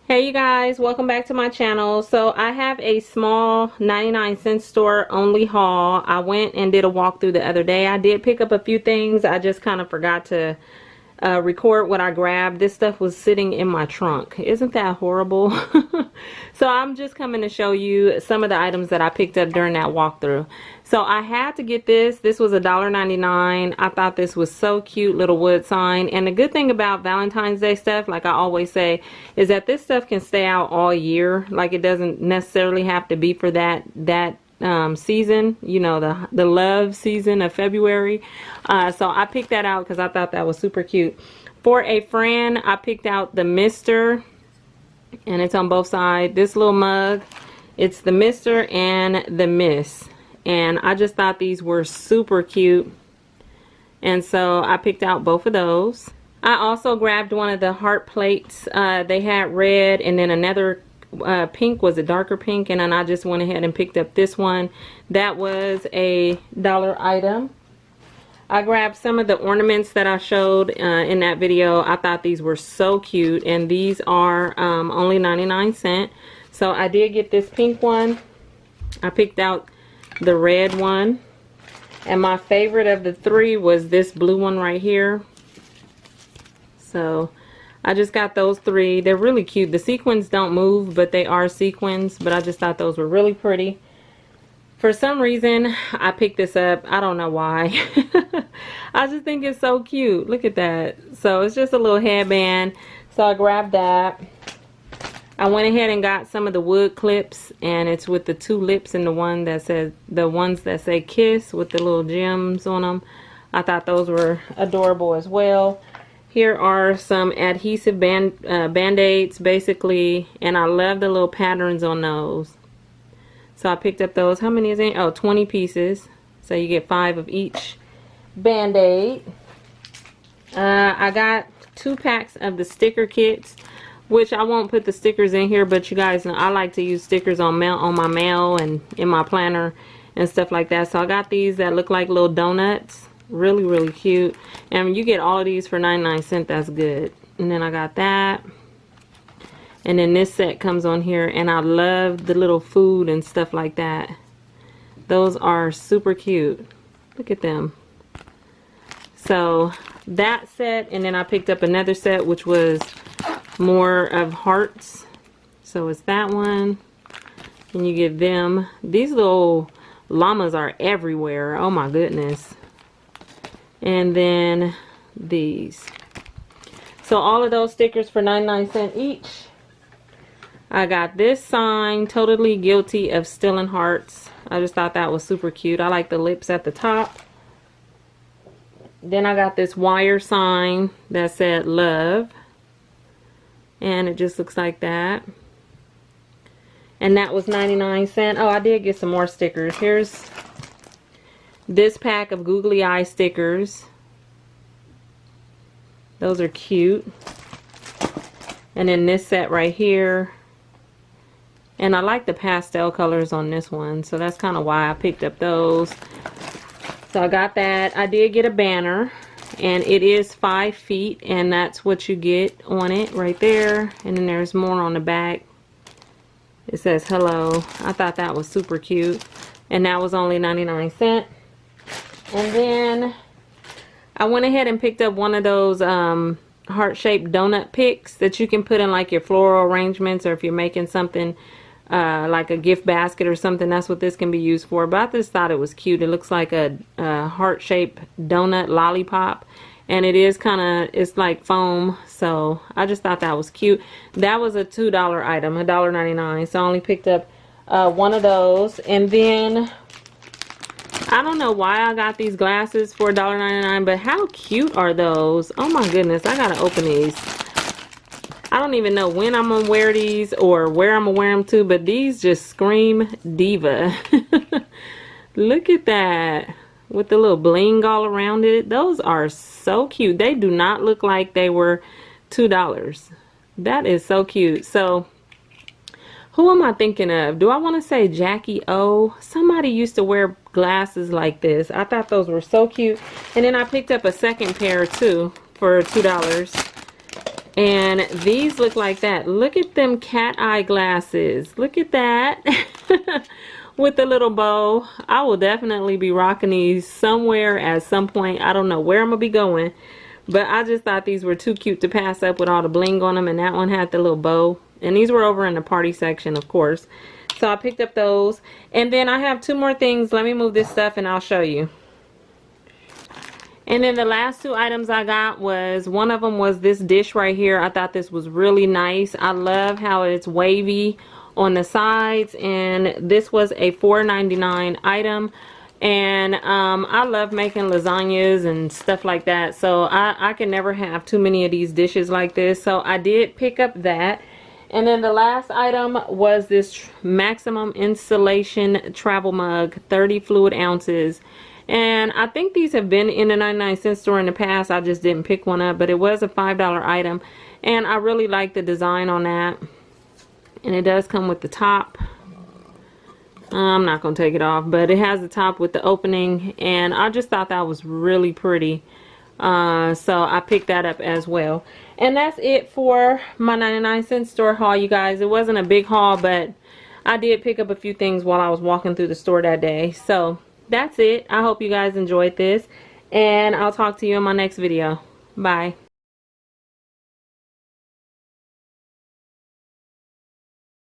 Hey you guys, welcome back to my channel. So I have a small 99-cent store only haul. I went and did a walkthrough the other day. I did pick up a few things. I just kind of forgot to record what I grabbed. This stuff was sitting in my trunk. Isn't that horrible? So I'm just coming to show you some of the items that I picked up during that walkthrough. So I had to get this. This was $1.99. I thought this was so cute, little wood sign. And the good thing about Valentine's Day stuff, like I always say, is that this stuff can stay out all year. Like it doesn't necessarily have to be for that season, you know, the love season of February. So I picked that out because I thought that was super cute. For a friend, I picked out the Mister, and it's on both sides. This little mug, it's the Mister and the Miss, and I just thought these were super cute, and so I picked out both of those. I also grabbed one of the heart plates. They had red and then another pink, was a darker pink, and then I just went ahead and picked up this one. That was a $1 item. I grabbed some of the ornaments that I showed in that video. I thought these were so cute, and these are only 99 cents. So I did get this pink one. I picked out the red one, and my favorite of the three was this blue one right here. So I just got those three. They're really cute. The sequins don't move, but they are sequins. But I just thought those were really pretty. For some reason, I picked this up. I don't know why. I just think it's so cute. Look at that. So it's just a little headband. So I grabbed that. I went ahead and got some of the wood clips, and it's with the two lips and the one that says, the ones that say kiss with the little gems on them. I thought those were adorable as well. Here are some adhesive band-aids basically, and I love the little patterns on those. So I picked up those. How many is in? Oh, 20 pieces. So you get 5 of each band-aid. I got 2 packs of the sticker kits, which I won't put the stickers in here, but you guys know I like to use stickers on my mail and in my planner and stuff like that. So I got these that look like little donuts. Really, really cute. And you get all of these for 99 cents. That's good. And then I got that. And then this set comes on here, and I love the little food and stuff like that. Those are super cute. Look at them. So that set, and then I picked up another set which was more of hearts. So it's that one, and you get them. These little llamas are everywhere. Oh my goodness. And then these. So all of those stickers for 99 cents each. I got this sign, Totally Guilty of Stealing Hearts. I just thought that was super cute. I like the lips at the top. Then I got this wire sign that said love. And it just looks like that. And that was 99 cents. Oh, I did get some more stickers. Here's this pack of googly eye stickers. Those are cute. And then this set right here. And I like the pastel colors on this one, so that's kind of why I picked up those. So I got that. I did get a banner, and it is 5 feet, and that's what you get on it right there. And then there's more on the back. It says hello. I thought that was super cute, and that was only 99 cents. And then I went ahead and picked up one of those heart-shaped donut picks that you can put in like your floral arrangements, or if you're making something like a gift basket or something. That's what this can be used for. But I just thought it was cute. It looks like a heart-shaped donut lollipop, and it is kind of, it's like foam. So I just thought that was cute. That was a $2 item, $1.99. So I only picked up one of those. And then I don't know why I got these glasses for $1.99, but how cute are those? Oh my goodness, I gotta open these. I don't even know when I'm gonna wear these or where I'm gonna wear them to, but these just scream diva. Look at that, with the little bling all around it. Those are so cute. They do not look like they were $2. That is so cute. So who am I thinking of? Do I want to say Jackie O? Somebody used to wear glasses like this. I thought those were so cute. And then I picked up a second pair too for $2. And these look like that. Look at them cat eye glasses. Look at that. With the little bow. I will definitely be rocking these somewhere at some point. I don't know where I'm gonna be going, but I just thought these were too cute to pass up with all the bling on them. And that one had the little bow, and these were over in the party section, of course. So I picked up those. And then I have two more things. Let me move this stuff and I'll show you. And then the last two items I got was, one of them was this dish right here. I thought this was really nice. I love how it's wavy on the sides, and this was a $4.99 item. And I love making lasagnas and stuff like that, so I can never have too many of these dishes like this. So I did pick up that. And then the last item was this maximum insulation travel mug, 30 fluid ounces. And I think these have been in the 99-cent store in the past. I just didn't pick one up, but it was a $5 item. And I really like the design on that. And it does come with the top. I'm not going to take it off, but it has the top with the opening. And I just thought that was really pretty. So I picked that up as well. And that's it for my 99-cent store haul, you guys. It wasn't a big haul, but I did pick up a few things while I was walking through the store that day. So that's it. I hope you guys enjoyed this, and I'll talk to you in my next video. Bye.